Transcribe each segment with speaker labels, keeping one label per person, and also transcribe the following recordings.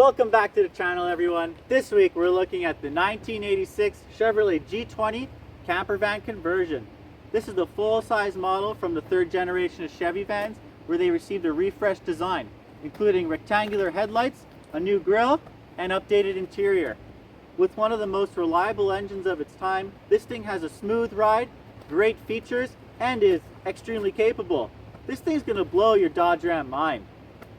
Speaker 1: Welcome back to the channel, everyone. This week we're looking at the 1986 Chevrolet G20 Campervan conversion. This is the full-size model from the third generation of Chevy vans, where they received a refreshed design, including rectangular headlights, a new grille, and updated interior. With one of the most reliable engines of its time, this thing has a smooth ride, great features, and is extremely capable. This thing's gonna blow your Dodge Ram mind.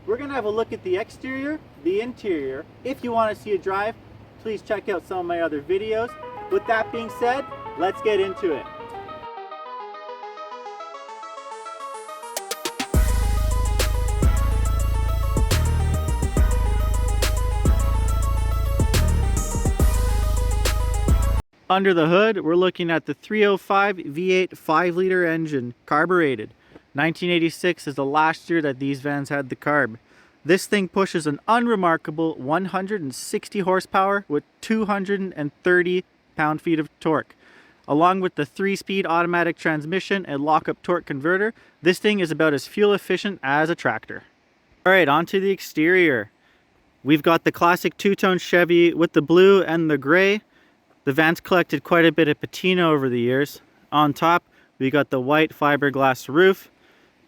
Speaker 1: We're gonna have a look at the exterior, the interior. If you want to see a drive, please check out some of my other videos. With that being said, let's get into it. Under the hood, we're looking at the 305 V8 5-liter engine, carbureted. 1986 is the last year that these vans had the carb. This thing pushes an unremarkable 160 horsepower with 230 pound-feet of torque. Along with the 3-speed automatic transmission and lock-up torque converter, this thing is about as fuel efficient as a tractor. Alright, onto the exterior. We've got the classic two-tone Chevy with the blue and the gray. The van's collected quite a bit of patina over the years. On top, we got the white fiberglass roof.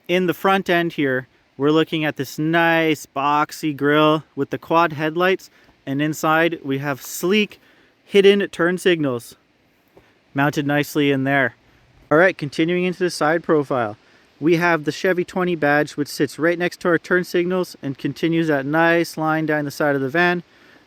Speaker 1: In the front end here, we're looking at this nice boxy grille with the quad headlights, and inside we have sleek hidden turn signals mounted nicely in there. Alright, continuing into the side profile, we have the Chevy 20 badge, which sits right next to our turn signals and continues that nice line down the side of the van.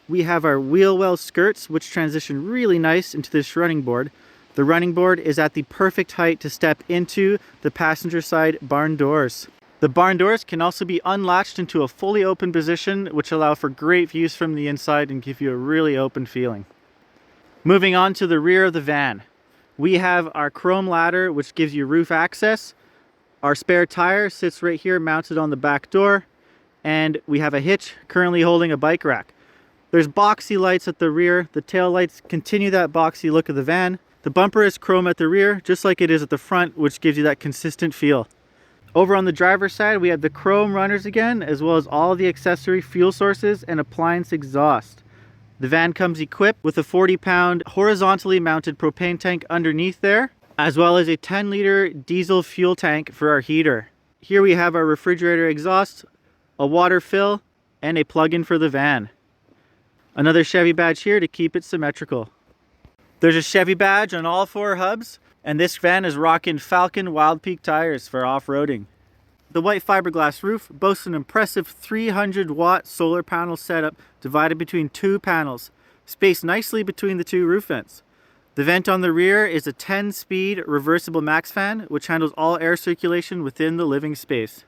Speaker 1: We have our wheel well skirts, which transition really nice into this running board. The running board is at the perfect height to step into the passenger side barn doors. The barn doors can also be unlatched into a fully open position, which allow for great views from the inside and give you a really open feeling. Moving on to the rear of the van, we have our chrome ladder, which gives you roof access. Our spare tire sits right here mounted on the back door, and we have a hitch currently holding a bike rack. There's boxy lights at the rear. The tail lights continue that boxy look of the van. The bumper is chrome at the rear, just like it is at the front, which gives you that consistent feel. Over on the driver's side, we have the chrome runners again, as well as all of the accessory fuel sources and appliance exhaust. The van comes equipped with a 40-pound horizontally mounted propane tank underneath there, as well as a 10-liter diesel fuel tank for our heater. Here we have our refrigerator exhaust, a water fill, and a plug-in for the van. Another Chevy badge here to keep it symmetrical. There's a Chevy badge on all 4 hubs, and this van is rocking Falcon Wild Peak tires for off-roading. The white fiberglass roof boasts an impressive 300-watt solar panel setup divided between 2 panels, spaced nicely between the 2 roof vents. The vent on the rear is a 10-speed reversible Maxxfan, which handles all air circulation within the living space.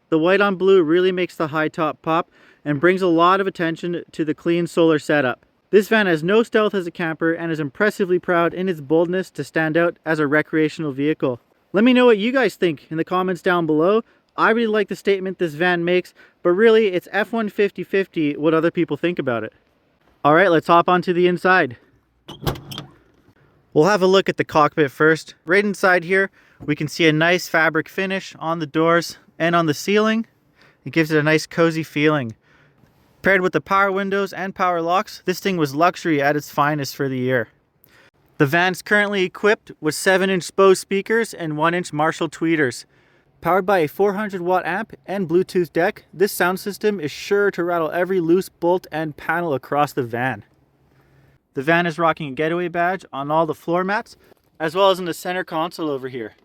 Speaker 1: The white on blue really makes the high top pop and brings a lot of attention to the clean solar setup. This van has no stealth as a camper and is impressively proud in its boldness to stand out as a recreational vehicle. Let me know what you guys think in the comments down below. I really like the statement this van makes, but really it's F-150-50 what other people think about it. Alright, let's hop onto the inside. We'll have a look at the cockpit first. Right inside here, we can see a nice fabric finish on the doors and on the ceiling. It gives it a nice cozy feeling. Paired with the power windows and power locks, this thing was luxury at its finest for the year. The van's currently equipped with 7-inch Bose speakers and 1-inch Marshall tweeters. Powered by a 400-watt amp and Bluetooth deck, this sound system is sure to rattle every loose bolt and panel across the van. The van is rocking a Getaway badge on all the floor mats, as well as in the center console over here.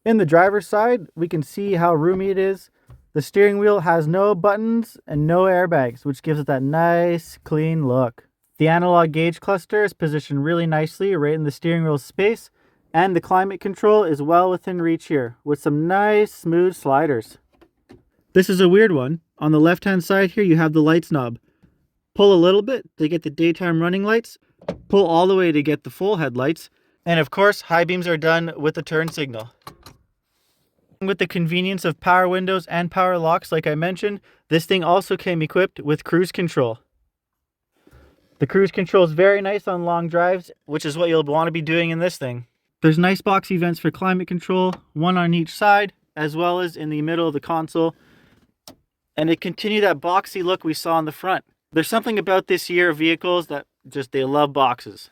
Speaker 1: In the driver's side, we can see how roomy it is. The steering wheel has no buttons and no airbags, which gives it that nice, clean look. The analog gauge cluster is positioned really nicely right in the steering wheel space, and the climate control is well within reach here, with some nice, smooth sliders. This is a weird one. On the left-hand side here, you have the lights knob. Pull a little bit to get the daytime running lights, pull all the way to get the full headlights, and of course, high beams are done with the turn signal. With the convenience of power windows and power locks, like I mentioned, this thing also came equipped with cruise control. The cruise control is very nice on long drives, which is what you'll want to be doing in this thing. There's nice boxy vents for climate control, one on each side, as well as in the middle of the console. and they continue that boxy look we saw on the front. There's something about this year of vehicles that just, they love boxes.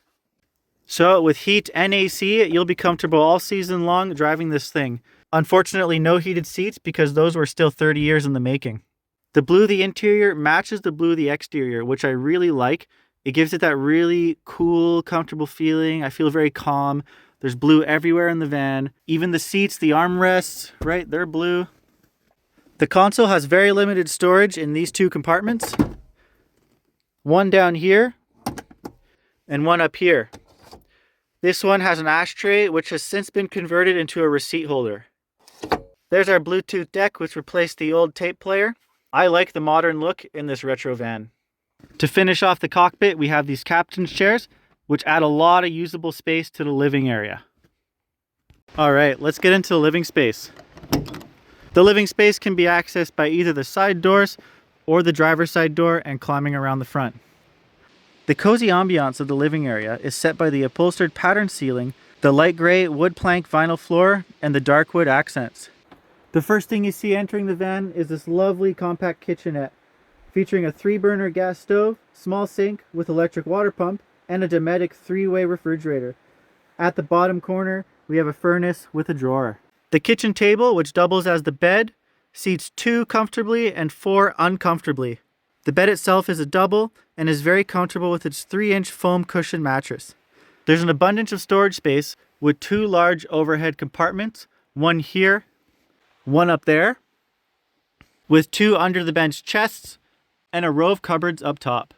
Speaker 1: So with heat and AC, you'll be comfortable all season long driving this thing. Unfortunately, no heated seats because those were still 30 years in the making. The blue of the interior matches the blue of the exterior, which I really like. It gives it that really cool, comfortable feeling. I feel very calm. There's blue everywhere in the van. Even the seats, the armrests, right, they're blue. The console has very limited storage in these two compartments. One down here and one up here. This one has an ashtray, which has since been converted into a receipt holder. There's our Bluetooth deck, which replaced the old tape player. I like the modern look in this retro van. To finish off the cockpit, we have these captain's chairs, which add a lot of usable space to the living area. All right, let's get into the living space. The living space can be accessed by either the side doors or the driver's side door and climbing around the front. The cozy ambiance of the living area is set by the upholstered pattern ceiling, the light gray wood plank vinyl floor, and the dark wood accents. The first thing you see entering the van is this lovely compact kitchenette, featuring a 3-burner gas stove, small sink with electric water pump, and a Dometic 3-way refrigerator. At the bottom corner, we have a furnace with a drawer. The kitchen table, which doubles as the bed, seats 2 comfortably and 4 uncomfortably. The bed itself is a double and is very comfortable with its 3-inch foam cushion mattress. There's an abundance of storage space with 2 large overhead compartments, one here, one up there, with 2 under the bench chests and a row of cupboards up top.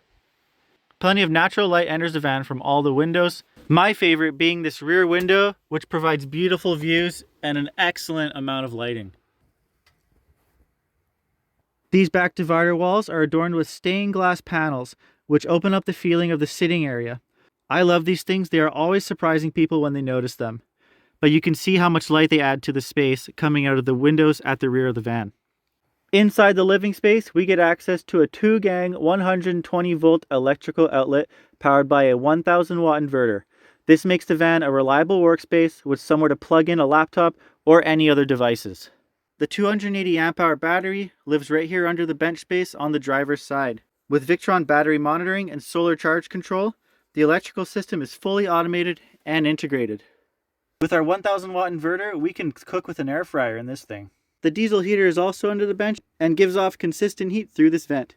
Speaker 1: Plenty of natural light enters the van from all the windows. My favorite being this rear window, which provides beautiful views and an excellent amount of lighting. These back divider walls are adorned with stained glass panels, which open up the feeling of the sitting area. I love these things. They are always surprising people when they notice them. But you can see how much light they add to the space coming out of the windows at the rear of the van. Inside the living space, we get access to a 2-gang 120 volt electrical outlet powered by a 1000 watt inverter. This makes the van a reliable workspace with somewhere to plug in a laptop or any other devices. The 280 amp hour battery lives right here under the bench space on the driver's side. With Victron battery monitoring and solar charge control, the electrical system is fully automated and integrated. With our 1000 watt inverter, we can cook with an air fryer in this thing. The diesel heater is also under the bench and gives off consistent heat through this vent.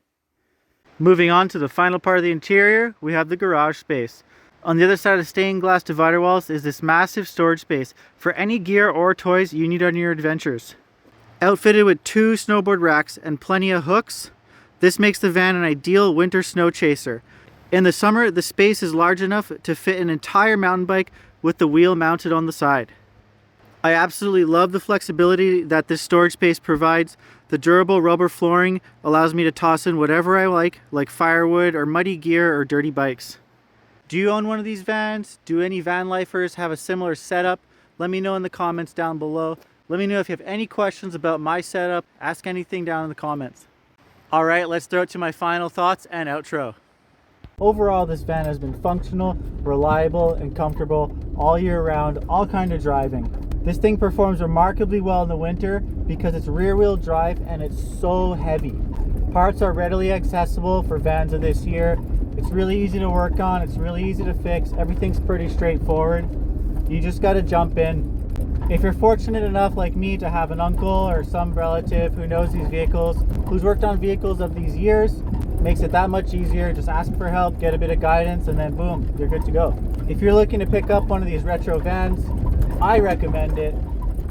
Speaker 1: Moving on to the final part of the interior, we have the garage space. On the other side of the stained glass divider walls is this massive storage space for any gear or toys you need on your adventures. Outfitted with 2 snowboard racks and plenty of hooks, this makes the van an ideal winter snow chaser. In the summer, the space is large enough to fit an entire mountain bike with the wheel mounted on the side. I absolutely love the flexibility that this storage space provides. The durable rubber flooring allows me to toss in whatever I like firewood or muddy gear or dirty bikes. Do you own one of these vans? Do any van lifers have a similar setup? Let me know in the comments down below. Let me know if you have any questions about my setup. Ask anything down in the comments. All right, let's throw it to my final thoughts and outro. Overall, this van has been functional, reliable, and comfortable all year round, all kind of driving. This thing performs remarkably well in the winter because it's rear-wheel drive and it's so heavy. Parts are readily accessible for vans of this year. It's really easy to work on, it's really easy to fix, everything's pretty straightforward. You just got to jump in. If you're fortunate enough like me to have an uncle or some relative who knows these vehicles, who's worked on vehicles of these years, makes it that much easier. Just ask for help, get a bit of guidance, and then boom, you're good to go. If you're looking to pick up one of these retro vans, I recommend it.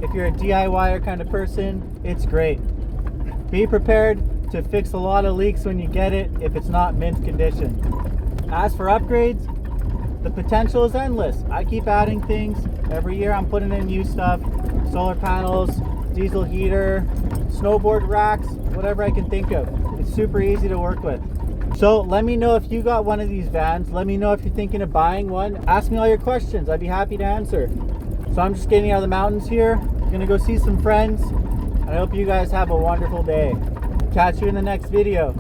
Speaker 1: If you're a DIYer kind of person, it's great. Be prepared to fix a lot of leaks when you get it if it's not mint condition. As for upgrades, the potential is endless. I keep adding things. Every year I'm putting in new stuff. Solar panels, diesel heater, snowboard racks, whatever I can think of. It's super easy to work with. So let me know if you got one of these vans. Let me know if you're thinking of buying one. Ask me all your questions. I'd be happy to answer. So I'm just getting out of the mountains here. Gonna go see some friends. I hope you guys have a wonderful day. Catch you in the next video.